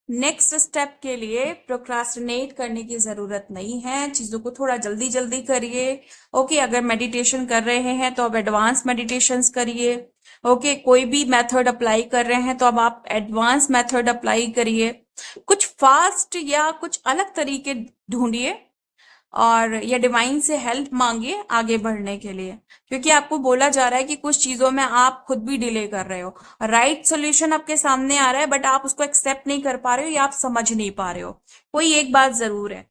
नेक्स्ट स्टेप के लिए प्रोक्रास्टिनेट करने की जरूरत नहीं है, चीजों को थोड़ा जल्दी जल्दी करिए। ओके, अगर मेडिटेशन कर रहे हैं तो अब एडवांस मेडिटेशंस करिए। ओके, कोई भी मेथड अप्लाई कर रहे हैं तो अब आप एडवांस मेथड अप्लाई करिए। कुछ फास्ट या कुछ अलग तरीके ढूंढिए, और या डिवाइन से हेल्प मांगिए आगे बढ़ने के लिए, क्योंकि आपको बोला जा रहा है कि कुछ चीजों में आप खुद भी डिले कर रहे हो। राइट सॉल्यूशन आपके सामने आ रहा है, बट आप उसको एक्सेप्ट नहीं कर पा रहे हो या आप समझ नहीं पा रहे हो। कोई एक बात जरूर है।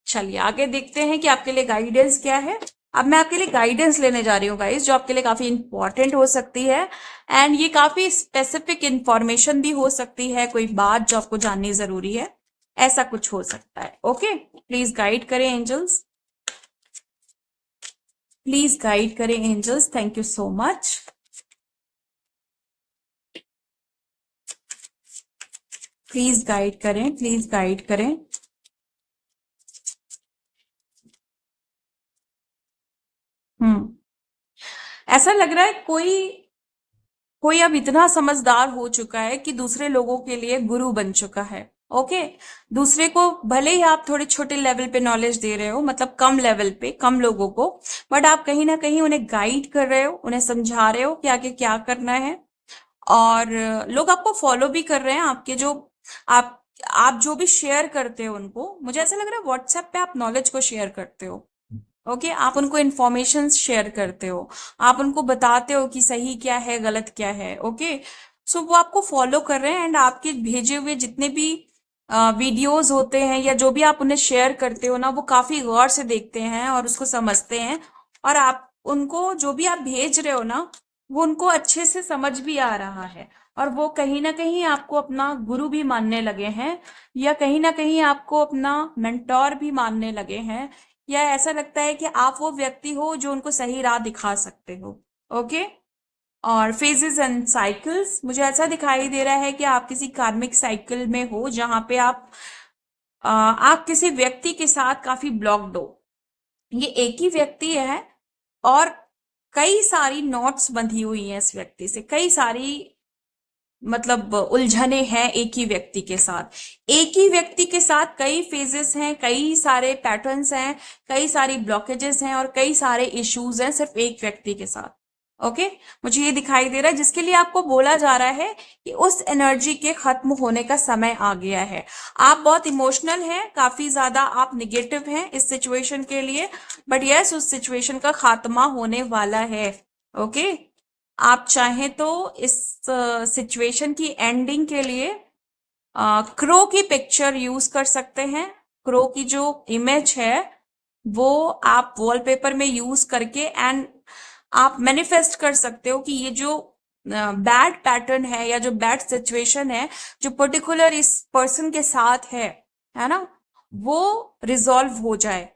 चलिए आगे देखते हैं कि आपके लिए गाइडेंस क्या है। अब मैं आपके लिए गाइडेंस लेने जा रही हूँ गाइस, जो आपके लिए काफी इंपॉर्टेंट हो सकती है, एंड ये काफी स्पेसिफिक इंफॉर्मेशन भी हो सकती है, कोई बात जो आपको जाननी जरूरी है, ऐसा कुछ हो सकता है। ओके, प्लीज गाइड करें एंजल्स, प्लीज गाइड करें angels, thank you so much. Please guide करें, प्लीज गाइड करें। हम्म, ऐसा लग रहा है कोई कोई अब इतना समझदार हो चुका है कि दूसरे लोगों के लिए गुरु बन चुका है। ओके। दूसरे को भले ही आप थोड़े छोटे लेवल पे नॉलेज दे रहे हो, मतलब कम लेवल पे कम लोगों को, बट आप कहीं ना कहीं उन्हें गाइड कर रहे हो, उन्हें समझा रहे हो कि आगे क्या करना है। और लोग आपको फॉलो भी कर रहे हैं। आपके जो आप आप जो भी शेयर करते हो उनको, मुझे ऐसा लग रहा है व्हाट्सएप पे आप नॉलेज को शेयर करते हो। ओके। आप उनको इन्फॉर्मेशन शेयर करते हो, आप उनको बताते हो कि सही क्या है गलत क्या है। ओके। सो वो आपको फॉलो कर रहे हैं, एंड आपके भेजे हुए जितने भी वीडियोस होते हैं या जो भी आप उन्हें शेयर करते हो ना, वो काफी गौर से देखते हैं और उसको समझते हैं। और आप उनको जो भी आप भेज रहे हो ना, वो उनको अच्छे से समझ भी आ रहा है। और वो कहीं ना कहीं आपको अपना गुरु भी मानने लगे हैं, या कहीं ना कहीं आपको अपना मेंटोर भी मानने लगे हैं, या ऐसा लगता है कि आप वो व्यक्ति हो जो उनको सही राह दिखा सकते हो। ओके। और फेजेस एंड साइकिल्स, मुझे ऐसा दिखाई दे रहा है कि आप किसी कार्मिक साइकिल में हो जहां पे आप किसी व्यक्ति के साथ काफी ब्लॉक्ड हो। ये एक ही व्यक्ति है, और कई सारी नॉट्स बंधी हुई हैं इस व्यक्ति से, कई सारी मतलब उलझने हैं एक ही व्यक्ति के साथ। एक ही व्यक्ति के साथ कई फेजेस हैं, कई सारे पैटर्न्स हैं, कई सारी ब्लॉकेजेस हैं, और कई सारे इश्यूज हैं सिर्फ एक व्यक्ति के साथ। ओके। मुझे ये दिखाई दे रहा है, जिसके लिए आपको बोला जा रहा है कि उस एनर्जी के खत्म होने का समय आ गया है। आप बहुत इमोशनल हैं, काफी ज्यादा आप निगेटिव हैं इस सिचुएशन के लिए, बट यस, उस सिचुएशन का खात्मा होने वाला है। ओके। आप चाहें तो इस सिचुएशन की एंडिंग के लिए क्रो की पिक्चर यूज कर सकते हैं। क्रो की जो इमेज है वो आप वॉलपेपर में यूज करके, एंड आप मैनिफेस्ट कर सकते हो कि ये जो बैड पैटर्न है या जो बैड सिचुएशन है जो पर्टिकुलर इस पर्सन के साथ है ना, वो रिजॉल्व हो जाए।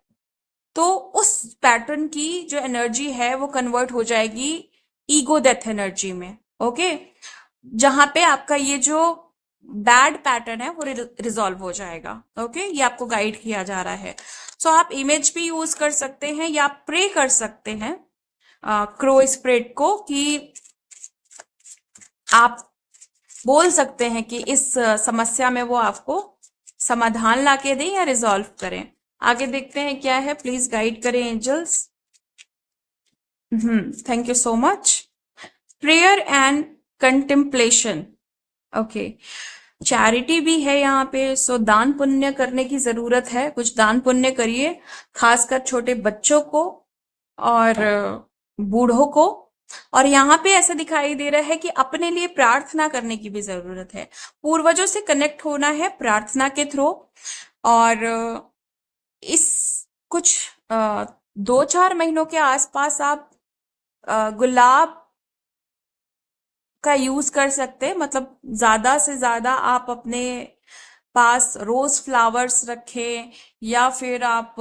तो उस पैटर्न की जो एनर्जी है वो कन्वर्ट हो जाएगी ईगो डेथ एनर्जी में। ओके। जहां पे आपका ये जो बैड पैटर्न है वो रिजॉल्व हो जाएगा। ओके। ये आपको गाइड किया जा रहा है। सो आप इमेज भी यूज कर सकते हैं, या प्रे कर सकते हैं क्रो स्प्रिट को, कि आप बोल सकते हैं कि इस समस्या में वो आपको समाधान लाके दें या रिजॉल्व करें। आगे देखते हैं क्या है, प्लीज गाइड करें angels. Thank you so much. Prayer and contemplation. Okay. Charity भी है यहाँ पे, सो दान पुण्य करने की जरूरत है। कुछ दान पुण्य करिए, खासकर छोटे बच्चों को और बूढ़ों को। और यहाँ पे ऐसा दिखाई दे रहा है कि अपने लिए प्रार्थना करने की भी जरूरत है। पूर्वजों से कनेक्ट होना है प्रार्थना के थ्रू। और इस कुछ 2-4 महीनों के आसपास आप गुलाब का यूज कर सकते हैं। मतलब ज्यादा से ज्यादा आप अपने पास रोज फ्लावर्स रखें, या फिर आप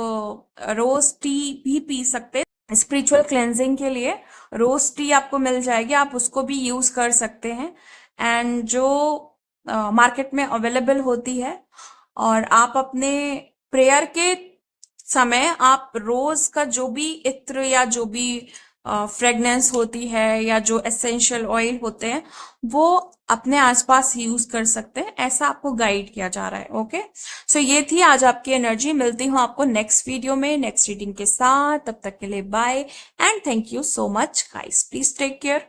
रोज टी भी पी सकते हैं। स्पिरिचुअल क्लेंजिंग के लिए रोज टी आपको मिल जाएगी, आप उसको भी यूज कर सकते हैं, एंड जो मार्केट में अवेलेबल होती है। और आप अपने प्रेयर के समय आप रोज का जो भी इत्र या जो भी फ्रेगनेंस होती है या जो एसेंशियल ऑयल होते हैं वो अपने आसपास यूज कर सकते हैं, ऐसा आपको गाइड किया जा रहा है। ओके। सो ये थी आज आपकी एनर्जी। मिलती हूँ आपको नेक्स्ट वीडियो में नेक्स्ट रीडिंग के साथ। तब तक के लिए bye and thank you so much guys. Please take care.